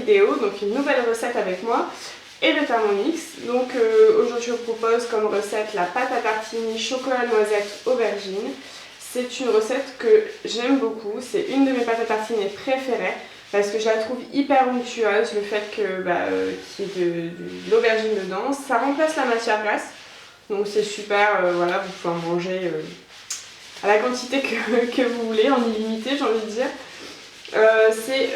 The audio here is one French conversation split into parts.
vidéo, donc une nouvelle recette avec moi et le Thermomix. Donc aujourd'hui je vous propose comme recette la pâte à tartiner chocolat noisette aubergine. C'est une recette que j'aime beaucoup, c'est une de mes pâtes à tartiner préférées parce que je la trouve hyper onctueuse, le fait qu'il y ait de l'aubergine dedans. Ça remplace la matière grasse, donc c'est super, voilà, vous pouvez en manger à la quantité que vous voulez, en illimité j'ai envie de dire. C'est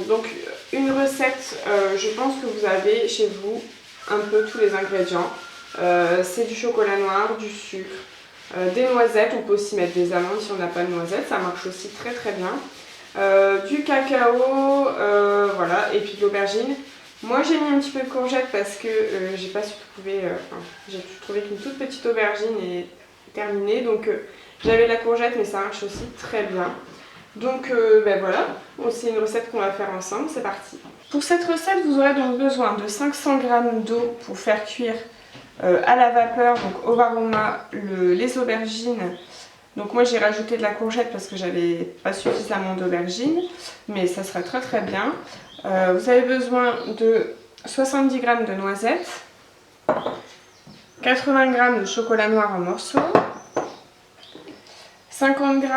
donc une recette, je pense que vous avez chez vous un peu tous les ingrédients. C'est du chocolat noir, du sucre, des noisettes, on peut aussi mettre des amandes si on n'a pas de noisettes, ça marche aussi très très bien. Du cacao, voilà, et puis de l'aubergine. Moi j'ai mis un petit peu de courgette parce que j'ai pas su trouver, j'ai trouvé qu'une toute petite aubergine est terminée, donc j'avais de la courgette mais ça marche aussi très bien. Donc voilà, c'est une recette qu'on va faire ensemble, c'est parti. Pour cette recette, vous aurez donc besoin de 500 g d'eau pour faire cuire à la vapeur, donc au varoma, les aubergines. Donc moi j'ai rajouté de la courgette parce que j'avais pas suffisamment d'aubergines, mais ça sera très très bien. Vous avez besoin de 70 g de noisettes, 80 g de chocolat noir en morceaux, 50 g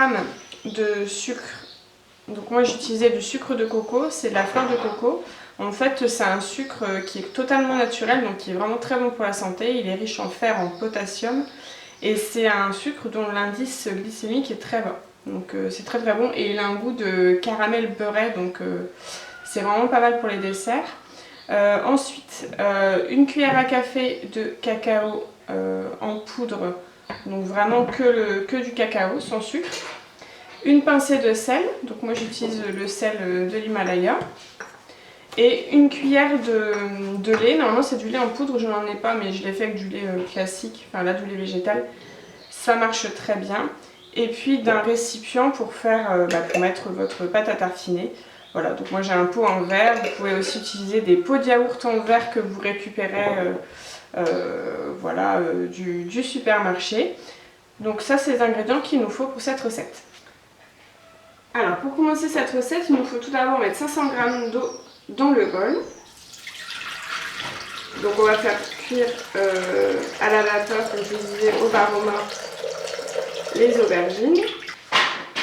de sucre. Donc moi j'utilisais du sucre de coco, c'est de la fleur de coco. En fait c'est un sucre qui est totalement naturel, donc qui est vraiment très bon pour la santé. Il est riche en fer, en potassium, et c'est un sucre dont l'indice glycémique est très bas. Donc c'est très très bon, et il a un goût de caramel beurré, donc c'est vraiment pas mal pour les desserts. Ensuite, une cuillère à café de cacao en poudre, donc vraiment que du cacao sans sucre. Une pincée de sel, donc moi j'utilise le sel de l'Himalaya. Et une cuillère de lait, normalement c'est du lait en poudre, je n'en ai pas mais je l'ai fait avec du lait classique, enfin là du lait végétal. Ça marche très bien. Et puis d'un récipient pour pour mettre votre pâte à tartiner. Voilà, donc moi j'ai un pot en verre, vous pouvez aussi utiliser des pots de yaourt en verre que vous récupérez du supermarché. Donc ça c'est les ingrédients qu'il nous faut pour cette recette. Alors pour commencer cette recette, il nous faut tout d'abord mettre 500 g d'eau dans le bol. Donc on va faire cuire à la vapeur, comme je vous disais, au varoma, les aubergines.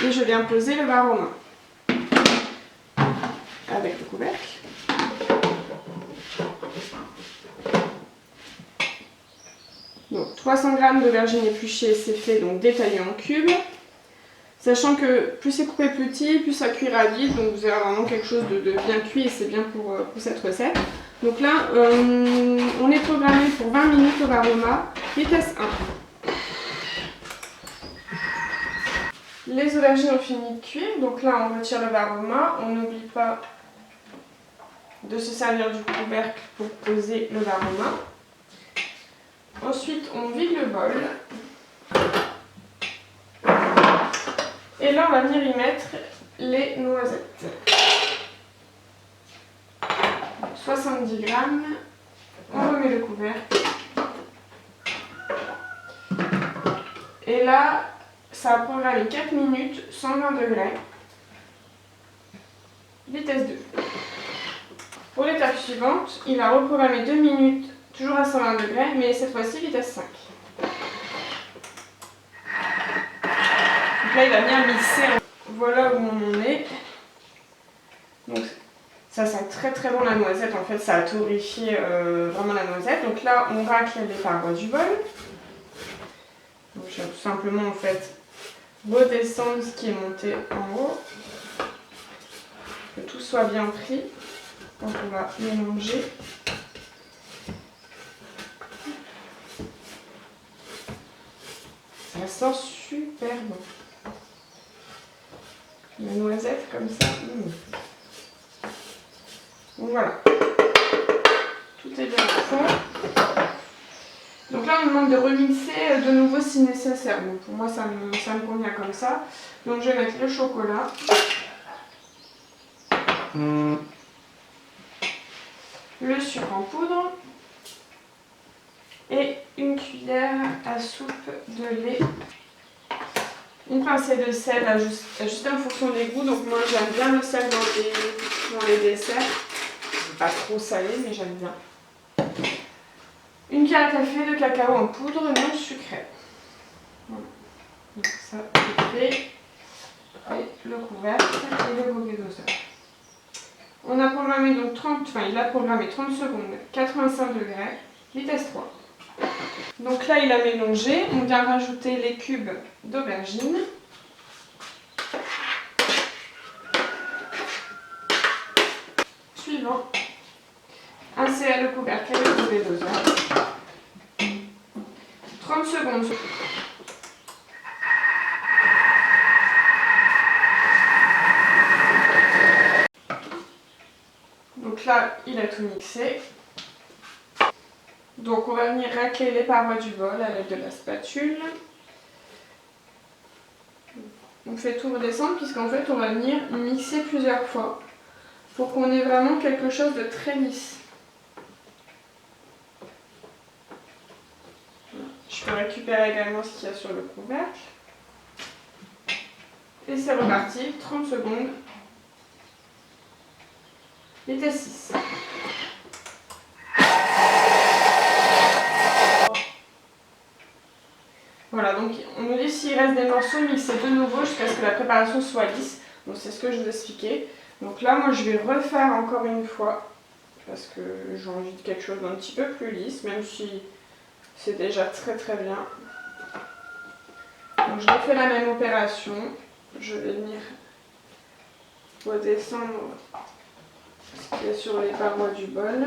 Et je viens poser le varoma avec le couvercle. Donc 300 g d'aubergines épluchées, c'est fait, donc détaillées en cubes. Sachant que plus c'est coupé petit, plus ça cuira vite, donc vous avez vraiment quelque chose de bien cuit et c'est bien pour cette recette. Donc là, on est programmé pour 20 minutes au varoma, vitesse 1. Les aubergines ont fini de cuire, donc là on retire le varoma, on n'oublie pas de se servir du couvercle pour poser le varoma. Ensuite on vide le bol. Et là, on va venir y mettre les noisettes. 70 g. On remet le couvercle. Et là, ça a programmé 4 minutes, 120 degrés. Vitesse 2. Pour l'étape suivante, il a reprogrammé 2 minutes, toujours à 120 degrés, mais cette fois-ci vitesse 5. Donc là, il va bien mixer. Voilà où on en est. Donc ça sent très très bon la noisette. En fait, ça a torréfié vraiment la noisette. Donc là, on racle les parois du bol. Donc je vais tout simplement en fait redescendre ce qui est monté en haut. Que tout soit bien pris. Donc on va mélanger. Ça sent super bon. La noisette comme ça. Donc voilà. Tout est bien au fond. Donc là on me demande de remixer de nouveau si nécessaire. Bon, pour moi ça me convient comme ça. Donc je vais mettre le chocolat. Le sucre en poudre. Et une cuillère à soupe de lait. Une pincée de sel à ajuster en fonction des goûts. Donc moi j'aime bien le sel dans les desserts. pas trop salé, mais j'aime bien. Une cuillère à café de cacao en poudre non sucré. Voilà. Donc ça c'est fait. Et le couvercle et le bouquet doseur. On a programmé donc 30, enfin il a programmé 30 secondes, 85 degrés, vitesse 3. Donc là il a mélangé, on vient rajouter les cubes d'aubergine. Suivant, insérer le couvercle et le bouquet doseur. 30 secondes. Donc là, il a tout mixé. Donc on va venir racler les parois du bol avec de la spatule. On fait tout redescendre puisqu'en fait on va venir mixer plusieurs fois pour qu'on ait vraiment quelque chose de très lisse. Je peux récupérer également ce qu'il y a sur le couvercle. Et c'est reparti, 30 secondes. Vitesse 6. Voilà, donc on nous dit s'il reste des morceaux, mixer de nouveau jusqu'à ce que la préparation soit lisse. Donc c'est ce que je vous expliquais. Donc là, moi je vais refaire encore une fois parce que j'ai envie de quelque chose d'un petit peu plus lisse, même si c'est déjà très très bien. Donc je refais la même opération. Je vais venir redescendre ce qu'il y a sur les parois du bol.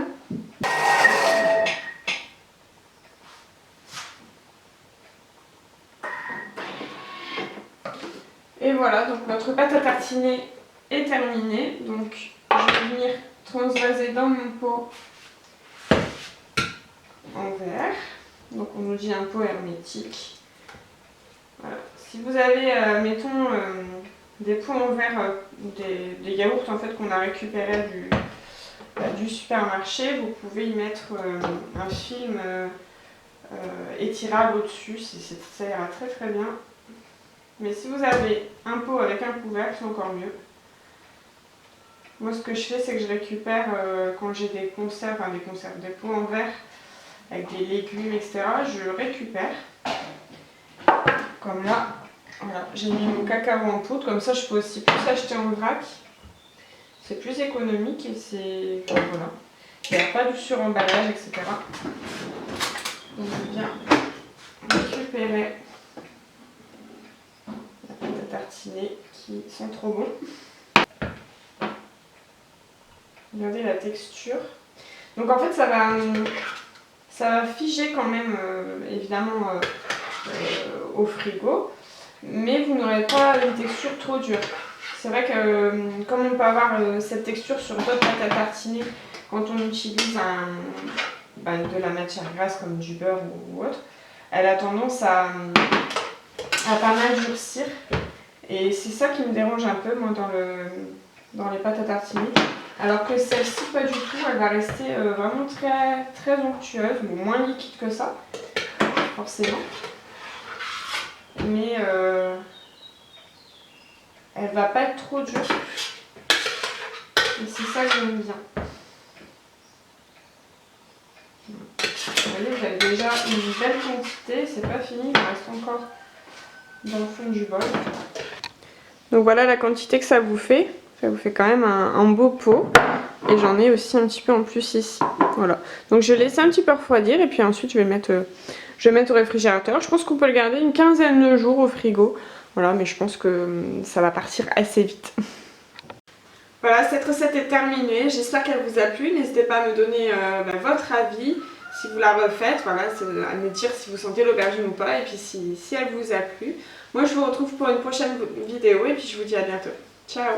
Et voilà, donc notre pâte à tartiner est terminée. Donc je vais venir transvaser dans mon pot en verre. Donc on nous dit un pot hermétique. Voilà. Si vous avez, mettons, des pots en verre, des yaourts en fait qu'on a récupérés du supermarché, vous pouvez y mettre un film étirable au-dessus, ça ira très très bien. Mais si vous avez un pot avec un couvercle, c'est encore mieux. Moi ce que je fais, c'est que je récupère quand j'ai des conserves, des pots en verre avec des légumes, etc. Je récupère. Comme là, voilà, j'ai mis mon cacao en poudre, comme ça je peux aussi plus acheter en vrac. C'est plus économique et c'est... voilà. Il n'y a pas du suremballage, etc. Donc je viens récupérer la pâte à tartiner qui sent trop bon. Regardez la texture. Donc en fait ça va figer quand même, évidemment, au frigo. Mais vous n'aurez pas une texture trop dure. C'est vrai que comme on peut avoir cette texture sur d'autres pâtes à tartiner quand on utilise de la matière grasse comme du beurre ou autre, elle a tendance à pas mal durcir. Et c'est ça qui me dérange un peu moi dans les pâtes à tartiner. Alors que celle-ci pas du tout, elle va rester vraiment très, très onctueuse, bon, moins liquide que ça, forcément. Mais elle va pas être trop dure. Et c'est ça que j'aime bien. Vous voyez, vous avez déjà une belle quantité, c'est pas fini, il reste encore dans le fond du bol. Donc voilà la quantité que ça vous fait. Ça vous fait quand même un beau pot. Et j'en ai aussi un petit peu en plus ici. Voilà. Donc je vais laisser un petit peu refroidir et puis ensuite je vais mettre au réfrigérateur. Je pense qu'on peut le garder une quinzaine de jours au frigo. Voilà, mais je pense que ça va partir assez vite. Voilà, cette recette est terminée. J'espère qu'elle vous a plu. N'hésitez pas à me donner votre avis. Si vous la refaites, voilà, à me dire si vous sentez l'aubergine ou pas. Et puis si elle vous a plu. Moi je vous retrouve pour une prochaine vidéo et puis je vous dis à bientôt. Ciao!